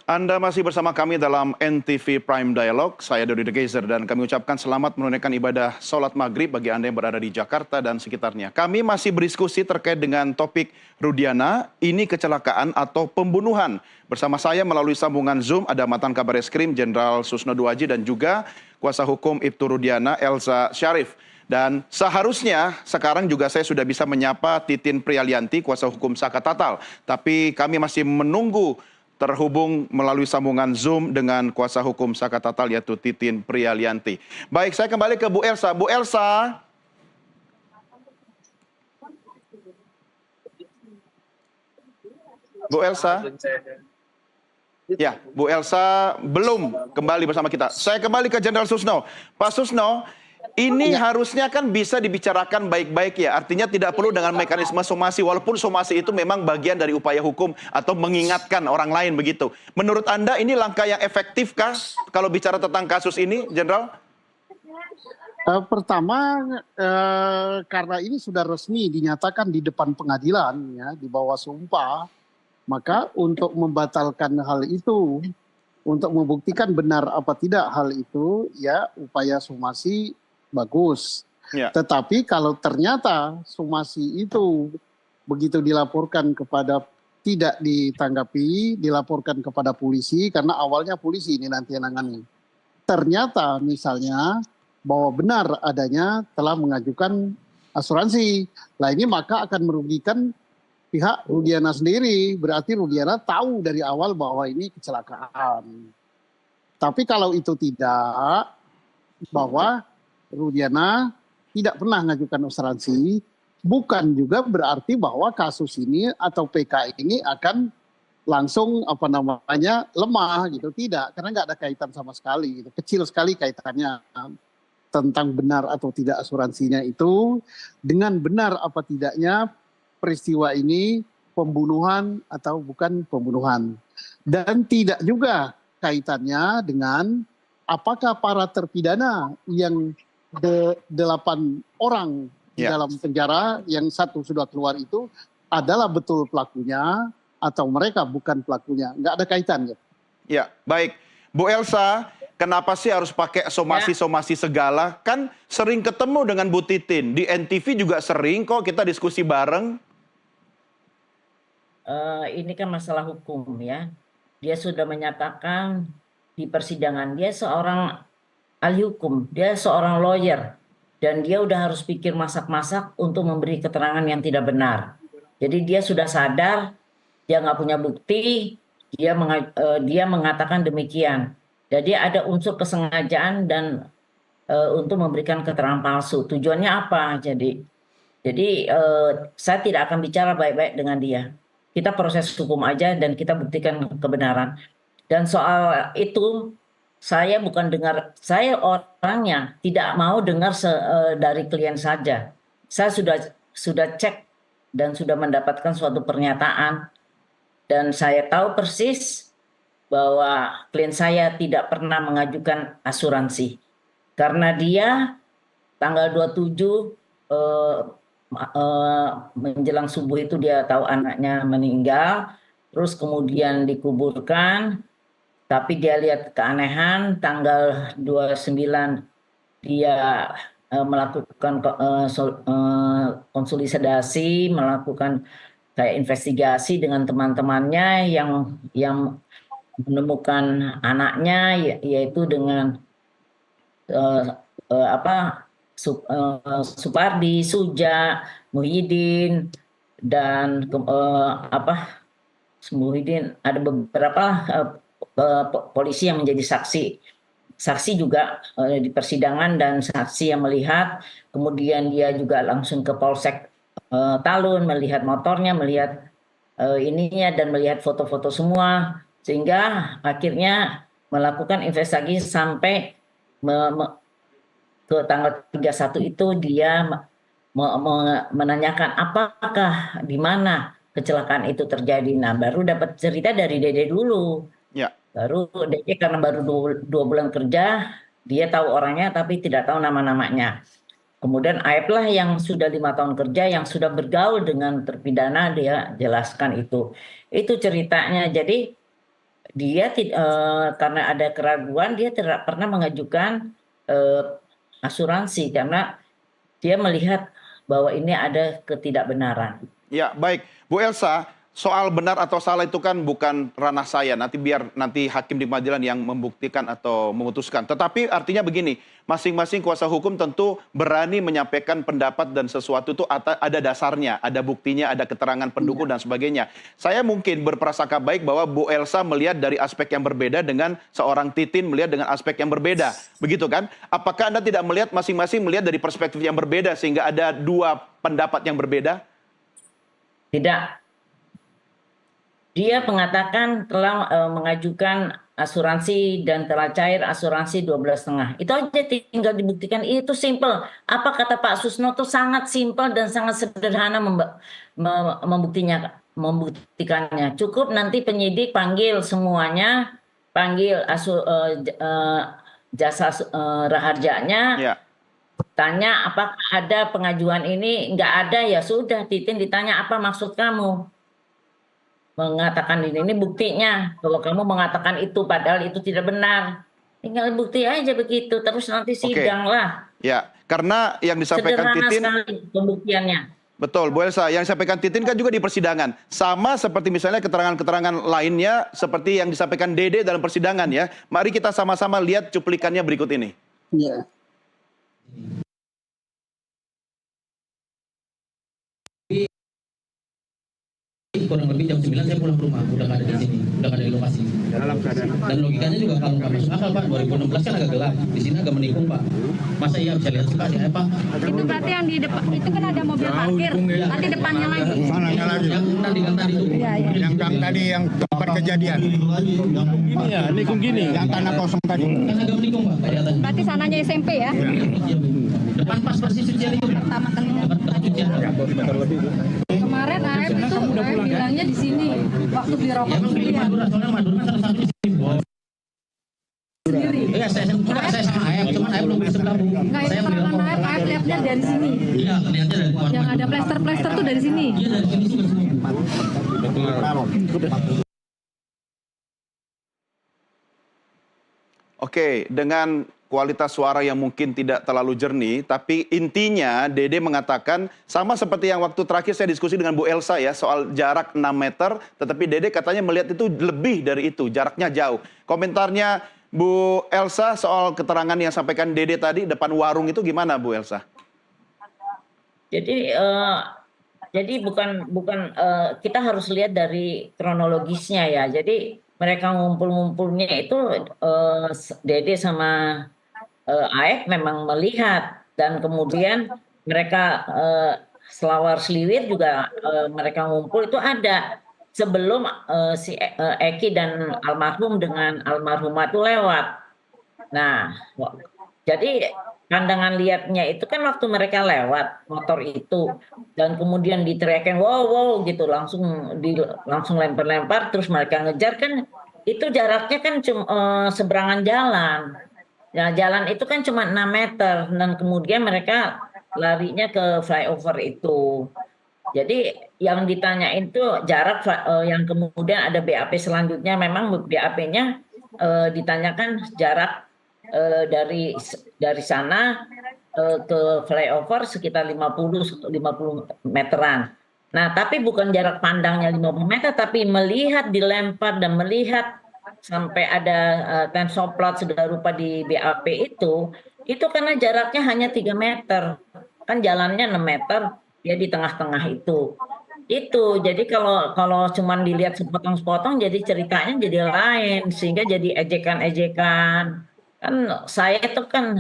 Anda masih bersama kami dalam NTV Prime Dialog. Saya Dodi De Keyser dan kami ucapkan selamat menunaikan ibadah sholat maghrib bagi Anda yang berada di Jakarta dan sekitarnya. Kami masih berdiskusi terkait dengan topik Rudiana, ini kecelakaan atau pembunuhan. Bersama saya melalui sambungan Zoom ada mantan Kabar Eskrim Jenderal Susno Duaji dan juga kuasa hukum Ibtu Rudiana Elza Syarif. Dan seharusnya sekarang juga saya sudah bisa menyapa Titin Prialianti, kuasa hukum Saka Tatal. Tapi kami masih menunggu terhubung melalui sambungan Zoom dengan kuasa hukum Saka Tatal yaitu Titin Prialianti. Baik, saya kembali ke Bu Elsa. Bu Elsa. Bu Elsa. Ya, Bu Elsa belum kembali bersama kita. Saya kembali ke Jenderal Susno. Pak Susno, ini harusnya kan bisa dibicarakan baik-baik ya. Artinya tidak perlu dengan mekanisme somasi. Walaupun somasi itu memang bagian dari upaya hukum atau mengingatkan orang lain begitu. Menurut Anda ini langkah yang efektifkah kalau bicara tentang kasus ini, Jenderal? Pertama, karena ini sudah resmi dinyatakan di depan pengadilan, ya, di bawah sumpah, maka untuk membatalkan hal itu, untuk membuktikan benar apa tidak hal itu, ya upaya somasi bagus. Ya. Tetapi kalau ternyata somasi itu begitu dilaporkan kepada tidak ditanggapi, dilaporkan kepada polisi, karena awalnya polisi ini nanti yang nangani. Ternyata misalnya bahwa benar adanya telah mengajukan asuransi. Nah ini maka akan merugikan pihak Rudiana sendiri. Berarti Rudiana tahu dari awal bahwa ini kecelakaan. Tapi kalau itu tidak, bahwa Rudiana tidak pernah mengajukan asuransi, bukan juga berarti bahwa kasus ini atau PK ini akan langsung lemah gitu. Tidak, karena nggak ada kaitan sama sekali. Gitu. Kecil sekali kaitannya tentang benar atau tidak asuransinya itu dengan benar apa tidaknya peristiwa ini pembunuhan atau bukan pembunuhan. Dan tidak juga kaitannya dengan apakah para terpidana yang 8 orang di dalam penjara, yang 1 sudah keluar itu adalah betul pelakunya atau mereka bukan pelakunya. Nggak ada kaitannya. Ya, baik. Bu Elsa, kenapa sih harus pakai somasi-somasi segala? Kan sering ketemu dengan Bu Titin. Di NTV juga sering kok kita diskusi bareng. Ini kan masalah hukum ya. Dia sudah menyatakan di persidangan, dia seorang ahli hukum, dia seorang lawyer. Dan dia udah harus pikir masak-masak untuk memberi keterangan yang tidak benar. Jadi dia sudah sadar, dia nggak punya bukti, dia mengatakan demikian. Jadi ada unsur kesengajaan dan untuk memberikan keterangan palsu. Tujuannya apa? Jadi saya tidak akan bicara baik-baik dengan dia. Kita proses hukum aja dan kita buktikan kebenaran. Dan soal itu saya bukan dengar, saya orangnya tidak mau dengar dari klien saja. Saya sudah cek dan sudah mendapatkan suatu pernyataan dan saya tahu persis bahwa klien saya tidak pernah mengajukan asuransi karena dia tanggal 27 menjelang subuh itu dia tahu anaknya meninggal, terus kemudian dikuburkan, tapi dia lihat keanehan, tanggal 29 dia melakukan konsolidasi, melakukan kayak investigasi dengan teman-temannya yang menemukan anaknya, yaitu dengan Supardi, Suja, Muhyiddin, dan Muhyiddin, ada beberapa polisi yang menjadi saksi juga di persidangan dan saksi yang melihat. Kemudian dia juga langsung ke Polsek Talun, melihat motornya, melihat ininya dan melihat foto-foto semua, sehingga akhirnya melakukan investigasi sampai ke tanggal 31 itu dia menanyakan apakah di mana kecelakaan itu terjadi. Nah, baru dapat cerita dari Dede dulu. Ya. Baru Dede karena baru 2 bulan kerja, dia tahu orangnya tapi tidak tahu nama-namanya. Kemudian Aep lah yang sudah 5 tahun kerja, yang sudah bergaul dengan terpidana, dia jelaskan itu. Itu ceritanya. Jadi karena ada keraguan dia tidak pernah mengajukan asuransi karena dia melihat bahwa ini ada ketidakbenaran. Ya, baik. Bu Elsa, soal benar atau salah itu kan bukan ranah saya. Biar nanti hakim di pengadilan yang membuktikan atau memutuskan. Tetapi artinya begini, masing-masing kuasa hukum tentu berani menyampaikan pendapat dan sesuatu itu ada dasarnya, ada buktinya, ada keterangan pendukung dan sebagainya. Saya mungkin berprasangka baik bahwa Bu Elsa melihat dari aspek yang berbeda dengan seorang Titin melihat dengan aspek yang berbeda. Begitu kan? Apakah Anda tidak melihat masing-masing melihat dari perspektif yang berbeda sehingga ada dua pendapat yang berbeda? Tidak. Dia mengatakan telah mengajukan asuransi dan telah cair asuransi 12,5. Itu aja tinggal dibuktikan. Itu simple. Apa kata Pak Susno itu sangat simpel dan sangat sederhana membuktikannya. Cukup nanti penyidik panggil semuanya, panggil jasa raharjanya, Ya. tanya apakah ada pengajuan ini. Nggak ada, ya sudah. Titin ditanya apa maksud kamu mengatakan ini buktinya. Kalau kamu mengatakan itu padahal itu tidak benar, tinggal bukti aja begitu, terus nanti sidang lah. Ya, karena yang disampaikan Sederhana Titin sekali pembuktiannya. betul, Bu Elsa, yang disampaikan Titin kan juga di persidangan. Sama seperti misalnya keterangan-keterangan lainnya seperti yang disampaikan Dede dalam persidangan ya. Mari kita sama-sama lihat cuplikannya berikut ini. Iya. Kurang lebih jam 9 saya pulang ke rumah, udah nggak ada di sini, udah nggak ada di lokasi. Dan logikanya juga kalau nggak masuk akal Pak, 2016 kan agak gelap, di sini agak menikung Pak. Masa iya bisa lihat sih Pak, ya Pak? Itu berarti yang di depan itu kan ada mobil parkir, nanti depannya lagi. Mananya lagi? Yang tadi itu. Iya, iya. Yang tadi yang tempat kejadian. Gini ya, nikung gini. Yang tanah kosong tadi. Kan agak menikung Pak, kelihatan. Berarti sananya SMP ya? Iya, Bu. Depan pas persis cucian itu. Pertama kali Depan cucian. kemarin AF itu AF bilangnya di sini waktu beli rokok Ya emang di sendirian. Madura, soalnya Madura kan salah satu di sini. Sendiri. Iya, saya sama Ayam, cuman Ayam belum di sebelah Bu. Nggak itu Saya beli keterangan rokok. AF lihatnya dari sini. Iya, kelihatannya dari luar. Yang ada plester-plester tuh dari sini. Iya, dari sini sih semua. Oke, dengan kualitas suara yang mungkin tidak terlalu jernih, tapi intinya Dede mengatakan sama seperti yang waktu terakhir saya diskusi dengan Bu Elsa ya, soal jarak 6 meter, tetapi Dede katanya melihat itu lebih dari itu, jaraknya jauh. Komentarnya Bu Elsa soal keterangan yang sampaikan Dede tadi depan warung itu gimana Bu Elsa? Jadi bukan kita harus lihat dari kronologisnya ya. Jadi mereka ngumpul-ngumpulnya itu Dede sama AF memang melihat dan kemudian mereka selawar seliwir juga mereka ngumpul itu ada sebelum si Eki dan almarhum dengan almarhumah itu lewat. Nah, jadi pandangan lihatnya itu kan waktu mereka lewat motor itu dan kemudian diteriakin wow wow gitu langsung lempar-lempar terus mereka ngejar kan itu jaraknya kan cuma seberangan jalan. Nah, jalan itu kan cuma 6 meter dan kemudian mereka larinya ke flyover itu. Jadi yang ditanyain tuh jarak yang kemudian ada BAP selanjutnya memang BAP-nya ditanyakan jarak dari sana ke flyover sekitar 50 meteran. Nah, tapi bukan jarak pandangnya 50 meter tapi melihat dilempar dan melihat sampai ada tensoplot segala rupa di BAP itu karena jaraknya hanya 3 meter. Kan jalannya 6 meter, ya di tengah-tengah itu. Jadi kalau cuman dilihat sepotong-sepotong jadi ceritanya jadi lain sehingga jadi ejekan-ejekan. Kan saya itu kan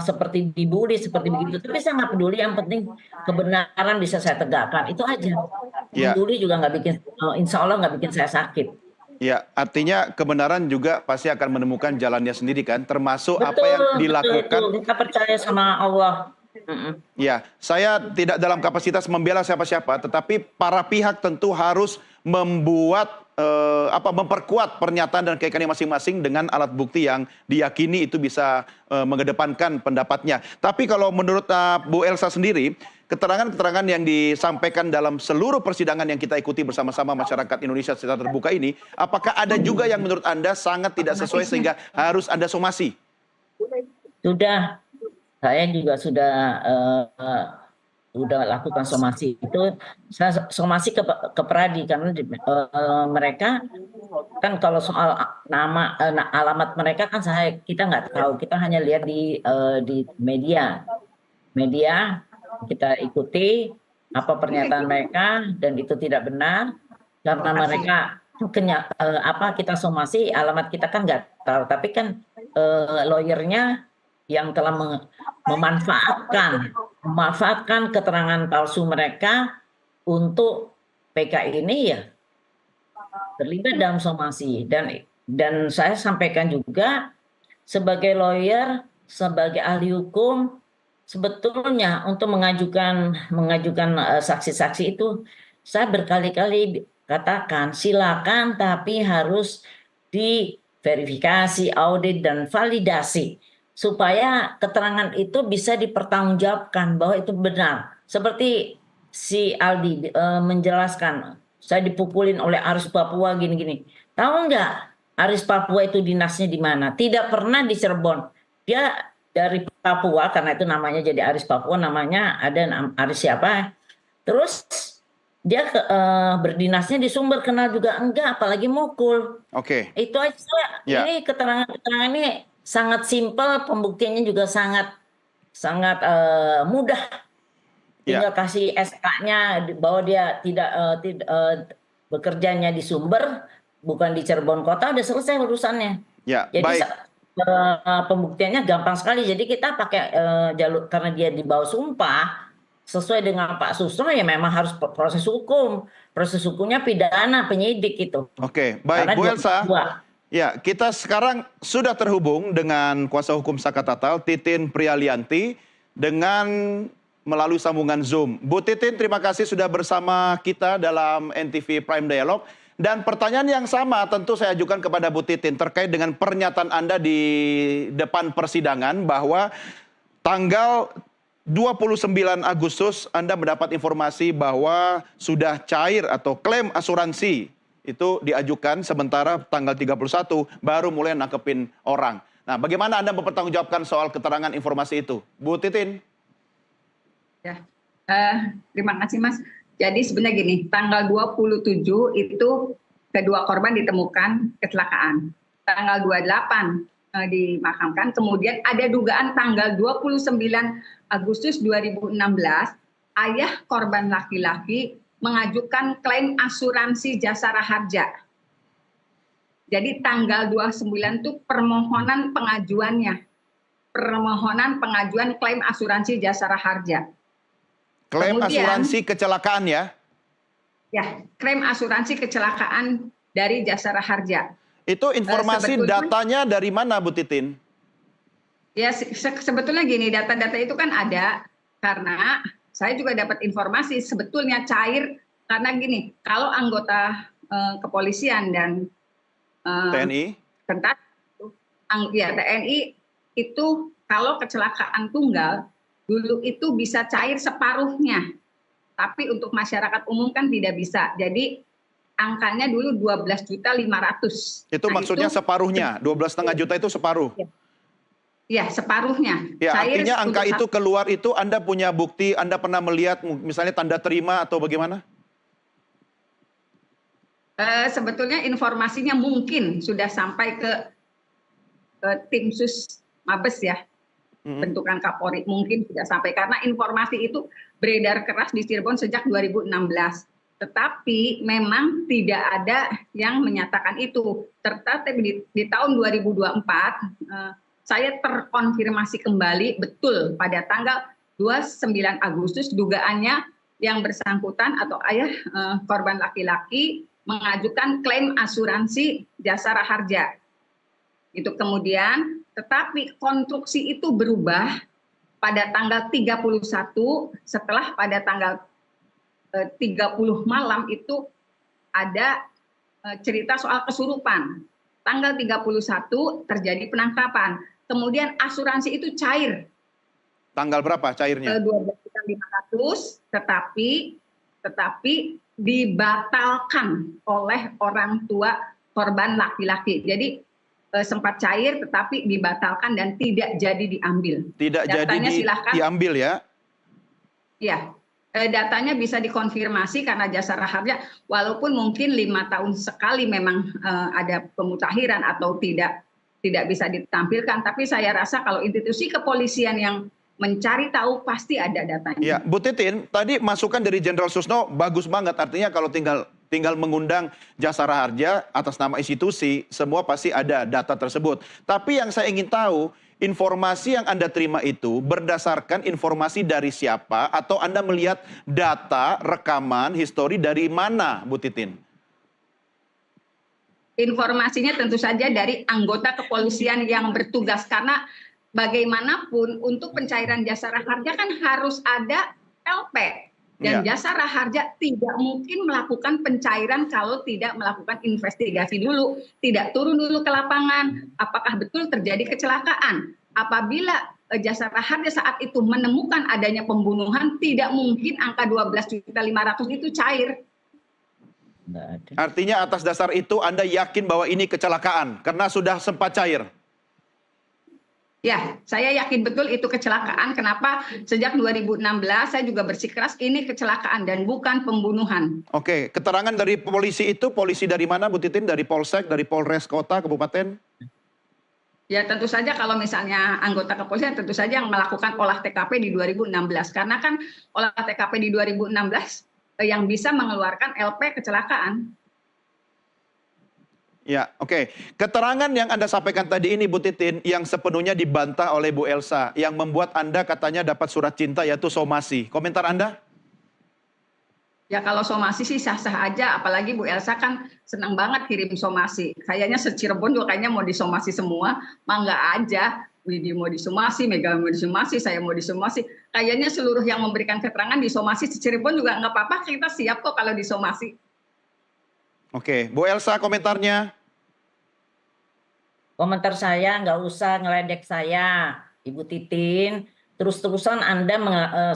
seperti dibully seperti begitu, tapi saya nggak peduli, yang penting kebenaran bisa saya tegakkan, itu aja. Ya. Bully juga nggak bikin, insya Allah nggak bikin saya sakit. Ya, artinya kebenaran juga pasti akan menemukan jalannya sendiri kan, termasuk apa yang dilakukan. Betul. Kita percaya sama Allah. Ya, saya tidak dalam kapasitas membela siapa-siapa, tetapi para pihak tentu harus membuat memperkuat pernyataan dan keyakinannya masing-masing dengan alat bukti yang diyakini itu bisa mengedepankan pendapatnya. Tapi kalau menurut Bu Elsa sendiri, keterangan-keterangan yang disampaikan dalam seluruh persidangan yang kita ikuti bersama-sama masyarakat Indonesia secara terbuka ini, apakah ada juga yang menurut Anda sangat tidak sesuai sehingga harus Anda somasi? Sudah, saya juga sudah lakukan somasi itu. Saya somasi ke Pradi karena mereka kan kalau soal nama alamat mereka kan kita nggak tahu, kita hanya lihat di media kita ikuti apa pernyataan mereka dan itu tidak benar karena mereka kita somasi alamat kita kan nggak tahu, tapi kan lawyernya yang telah memanfaatkan keterangan palsu mereka untuk PK ini ya terlibat dalam somasi. Dan saya sampaikan juga sebagai lawyer, sebagai ahli hukum, sebetulnya untuk mengajukan saksi-saksi itu saya berkali-kali katakan silakan, tapi harus diverifikasi, audit dan validasi supaya keterangan itu bisa dipertanggungjawabkan bahwa itu benar. Seperti si Aldi menjelaskan, saya dipukulin oleh Aris Papua gini-gini. Tahu nggak Aris Papua itu dinasnya di mana? Tidak pernah di Cirebon. Dia dari Papua, karena itu namanya jadi Aris Papua, namanya ada Aris siapa. Terus dia berdinasnya di Sumber, kenal juga enggak, apalagi mukul. Oke. Itu aja. Ini keterangan ini sangat simpel, pembuktiannya juga sangat mudah. Tinggal kasih SK-nya bahwa dia tidak bekerjanya di Sumber, bukan di Cirebon kota, udah selesai urusannya. Ya, jadi baik. Pembuktiannya gampang sekali. Jadi kita pakai jalur karena dia di bawah sumpah sesuai dengan Pak Susno, ya memang harus proses hukum. Proses hukumnya pidana, penyidik itu. Oke, baik Bu Elsa. Ya, kita sekarang sudah terhubung dengan kuasa hukum Saka Tatal, Titin Prialianti, dengan melalui sambungan Zoom. Bu Titin, terima kasih sudah bersama kita dalam NTV Prime Dialog. Dan pertanyaan yang sama tentu saya ajukan kepada Bu Titin terkait dengan pernyataan Anda di depan persidangan bahwa tanggal 29 Agustus Anda mendapat informasi bahwa sudah cair atau klaim asuransi itu diajukan, sementara tanggal 31 baru mulai nangkepin orang. Nah, bagaimana Anda mempertanggungjawabkan soal keterangan informasi itu? Bu Titin? Ya, terima kasih Mas. Jadi sebenarnya gini, tanggal 27 itu kedua korban ditemukan kecelakaan. Tanggal 28 dimakamkan, kemudian ada dugaan tanggal 29 Agustus 2016, ayah korban laki-laki mengajukan klaim asuransi Jasara Harja. Jadi tanggal 29 itu permohonan pengajuannya. Permohonan pengajuan klaim asuransi Jasara Harja. Klaim Kemudian, asuransi kecelakaan ya? Ya, klaim asuransi kecelakaan dari Jasara Harja. Itu informasi datanya dari mana Bu Titin? Ya, sebetulnya gini, data-data itu kan ada karena saya juga dapat informasi sebetulnya cair karena gini, kalau anggota kepolisian dan TNI? tentara, ya TNI itu kalau kecelakaan tunggal dulu itu bisa cair separuhnya, tapi untuk masyarakat umum kan tidak bisa. Jadi angkanya dulu 12.500.000. Itu maksudnya separuhnya, 12,5 juta itu separuh? Ya, separuhnya. Ya, artinya angka itu keluar itu Anda punya bukti, Anda pernah melihat misalnya tanda terima atau bagaimana? Sebetulnya informasinya mungkin sudah sampai ke tim sus Mabes ya. Bentukan Kapolri mungkin sudah sampai karena informasi itu beredar keras di Cirebon sejak 2016. Tetapi memang tidak ada yang menyatakan itu. Tetapi di tahun 2024 saya terkonfirmasi kembali betul pada tanggal 29 Agustus dugaannya yang bersangkutan atau ayah korban laki-laki mengajukan klaim asuransi Jasara Harja. Itu kemudian tetapi konstruksi itu berubah pada tanggal 31 setelah pada tanggal 30 malam itu ada cerita soal kesurupan. Tanggal 31 terjadi penangkapan. Kemudian asuransi itu cair. Tanggal berapa cairnya? 12.500, tetapi dibatalkan oleh orang tua korban laki-laki. Jadi sempat cair tetapi dibatalkan dan tidak jadi diambil. Tidak Datanya jadi silahkan, diambil ya? Ya, datanya bisa dikonfirmasi karena Jasara Harja, walaupun mungkin 5 tahun sekali memang ada pemutakhiran atau tidak bisa ditampilkan, tapi saya rasa kalau institusi kepolisian yang mencari tahu pasti ada datanya. Ya, Bu Titin, tadi masukan dari Jenderal Susno bagus banget. Artinya kalau tinggal mengundang Jasara Harja atas nama institusi, semua pasti ada data tersebut. Tapi yang saya ingin tahu, informasi yang Anda terima itu berdasarkan informasi dari siapa, atau Anda melihat data, rekaman, histori dari mana, Bu Titin? Informasinya tentu saja dari anggota kepolisian yang bertugas, karena bagaimanapun untuk pencairan Jasara Harja kan harus ada LP. Dan Jasara Harja tidak mungkin melakukan pencairan kalau tidak melakukan investigasi dulu, tidak turun dulu ke lapangan, apakah betul terjadi kecelakaan. Apabila Jasara Harja saat itu menemukan adanya pembunuhan, tidak mungkin angka 12.500.000 itu cair. Artinya atas dasar itu Anda yakin bahwa ini kecelakaan karena sudah sempat cair? Ya, saya yakin betul itu kecelakaan. Kenapa? Sejak 2016 saya juga bersikeras ini kecelakaan dan bukan pembunuhan. Oke, keterangan dari polisi itu, polisi dari mana Bu Titin? Dari Polsek, dari Polres Kota, Kabupaten? Ya tentu saja kalau misalnya anggota kepolisian tentu saja yang melakukan olah TKP di 2016. Karena kan olah TKP di 2016 yang bisa mengeluarkan LP kecelakaan. Ya, oke. Keterangan yang Anda sampaikan tadi ini, Bu Titin, yang sepenuhnya dibantah oleh Bu Elsa, yang membuat Anda katanya dapat surat cinta, yaitu somasi. Komentar Anda? Ya kalau somasi sih sah-sah aja, apalagi Bu Elsa kan senang banget kirim somasi. Kayaknya se-Cirebon juga kayaknya mau disomasi semua, mangga aja. Widi mau disomasi, Mega mau disomasi, saya mau disomasi. Kayaknya seluruh yang memberikan keterangan disomasi se-Cirebon juga nggak apa-apa, kita siap kok kalau disomasi. Oke, Bu Elsa komentarnya? Komentar saya nggak usah ngeledek saya, Ibu Titin. Terus-terusan Anda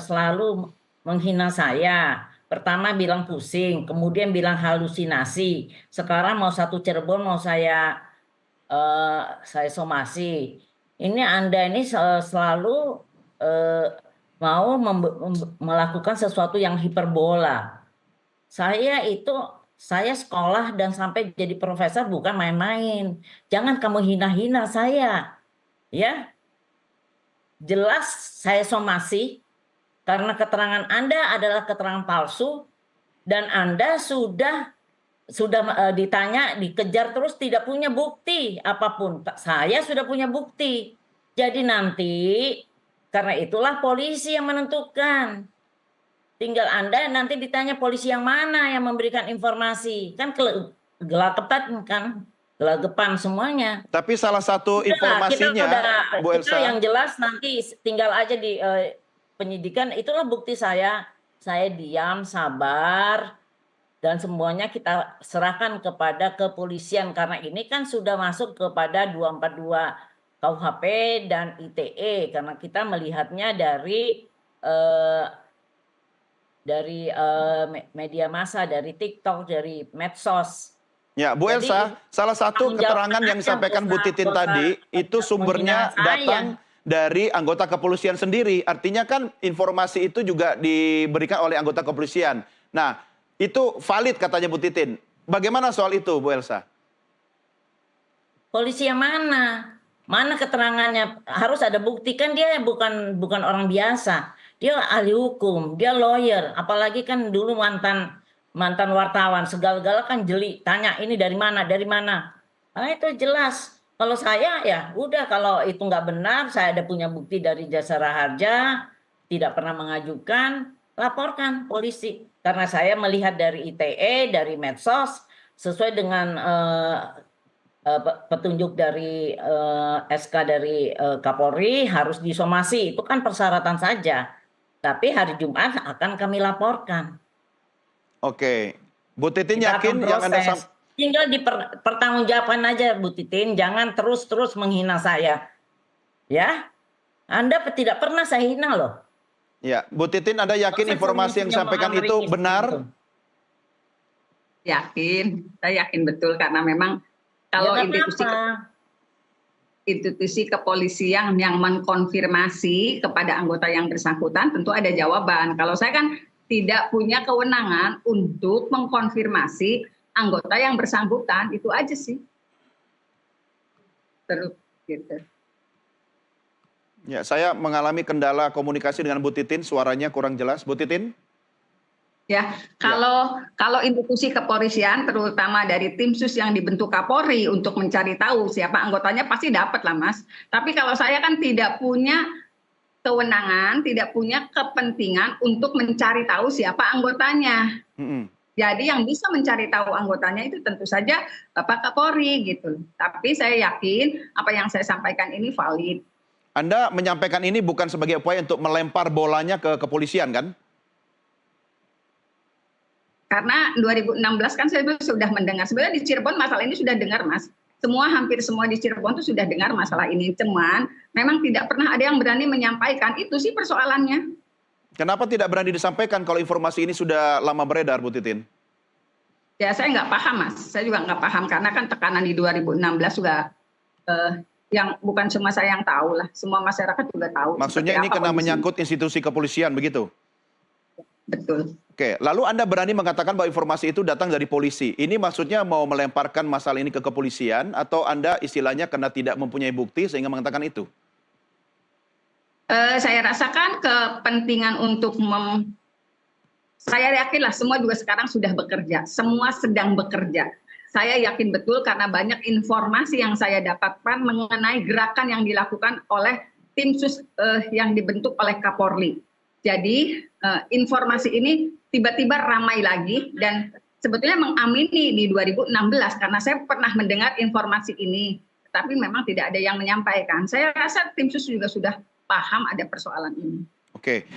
selalu menghina saya. Pertama bilang pusing, kemudian bilang halusinasi. Sekarang mau satu Cirebon mau saya somasi. Ini Anda ini selalu mau melakukan sesuatu yang hiperbola. Saya sekolah dan sampai jadi profesor bukan main-main. Jangan kamu hina-hina saya. Ya. Jelas saya somasi karena keterangan Anda adalah keterangan palsu dan Anda sudah ditanya, dikejar terus tidak punya bukti apapun. Saya sudah punya bukti. Jadi nanti karena itulah polisi yang menentukan. Tinggal Anda nanti ditanya polisi yang mana yang memberikan informasi. Kan gelagapan kan, gelagapan semuanya. Tapi salah satu informasinya, Bu Elsa, yang jelas nanti tinggal aja di penyidikan. Itulah bukti saya diam, sabar, dan semuanya kita serahkan kepada kepolisian karena ini kan sudah masuk kepada 242 KUHP dan ITE karena kita melihatnya dari media massa, dari TikTok, dari medsos. Ya, Bu Elsa, salah satu keterangan yang disampaikan Bu Titin tadi itu sumbernya datang dari anggota kepolisian sendiri. Artinya kan informasi itu juga diberikan oleh anggota kepolisian. Nah, itu valid katanya Bu Titin. Bagaimana soal itu, Bu Elsa? Polisi yang mana? Mana keterangannya? Harus ada bukti kan dia bukan orang biasa. Dia ahli hukum, dia lawyer. Apalagi kan dulu mantan wartawan, segala-gala kan jeli. Tanya ini dari mana? Dari mana? Nah, itu jelas. Kalau saya ya udah kalau itu nggak benar, saya ada punya bukti dari Jasara Harja, tidak pernah mengajukan, laporkan polisi. Karena saya melihat dari ITE, dari medsos, sesuai dengan petunjuk dari SK dari Kapolri harus disomasi. Itu kan persyaratan saja. Tapi hari Jumat akan kami laporkan. Oke. Bu Titin yakin yang Anda tinggal dipertanggungjawabkan aja Bu Titin, jangan terus-terus menghina saya. Ya, Anda tidak pernah saya hina loh. Ya, Bu Titin, Anda yakin informasi yang disampaikan itu benar? Yakin, saya yakin betul karena memang kalau institusi kepolisian yang mengkonfirmasi kepada anggota yang bersangkutan tentu ada jawaban. Kalau saya kan tidak punya kewenangan untuk mengkonfirmasi anggota yang bersangkutan, itu aja sih. Terus gitu. Ya, saya mengalami kendala komunikasi dengan Bu Titin, suaranya kurang jelas. Bu Titin? Ya, kalau institusi kepolisian, terutama dari tim sus yang dibentuk Kapolri untuk mencari tahu siapa anggotanya, pasti dapat lah Mas. Tapi kalau saya kan tidak punya kewenangan, tidak punya kepentingan untuk mencari tahu siapa anggotanya. Jadi yang bisa mencari tahu anggotanya itu tentu saja Bapak Kapolri gitu. Tapi saya yakin apa yang saya sampaikan ini valid. Anda menyampaikan ini bukan sebagai upaya untuk melempar bolanya ke kepolisian kan? Karena 2016 kan saya sudah mendengar. Sebenarnya di Cirebon masalah ini sudah dengar Mas. Hampir semua di Cirebon itu sudah dengar masalah ini. Cuman memang tidak pernah ada yang berani menyampaikan. Itu sih persoalannya. Kenapa tidak berani disampaikan kalau informasi ini sudah lama beredar, Bu Titin? Ya saya nggak paham Mas. Saya juga nggak paham karena kan tekanan di 2016 juga yang bukan cuma saya yang tahu lah. Semua masyarakat juga tahu. Maksudnya ini kena menyangkut institusi kepolisian begitu? Betul. Oke, lalu Anda berani mengatakan bahwa informasi itu datang dari polisi. Ini maksudnya mau melemparkan masalah ini ke kepolisian atau Anda istilahnya karena tidak mempunyai bukti sehingga mengatakan itu? Saya rasakan kepentingan untuk saya yakinlah semua juga sekarang sudah bekerja. Semua sedang bekerja. Saya yakin betul karena banyak informasi yang saya dapatkan mengenai gerakan yang dilakukan oleh tim sus yang dibentuk oleh Kapolri. Jadi informasi ini tiba-tiba ramai lagi dan sebetulnya mengamini di 2016 karena saya pernah mendengar informasi ini, tapi memang tidak ada yang menyampaikan. Saya rasa tim sus juga sudah paham ada persoalan ini. Oke.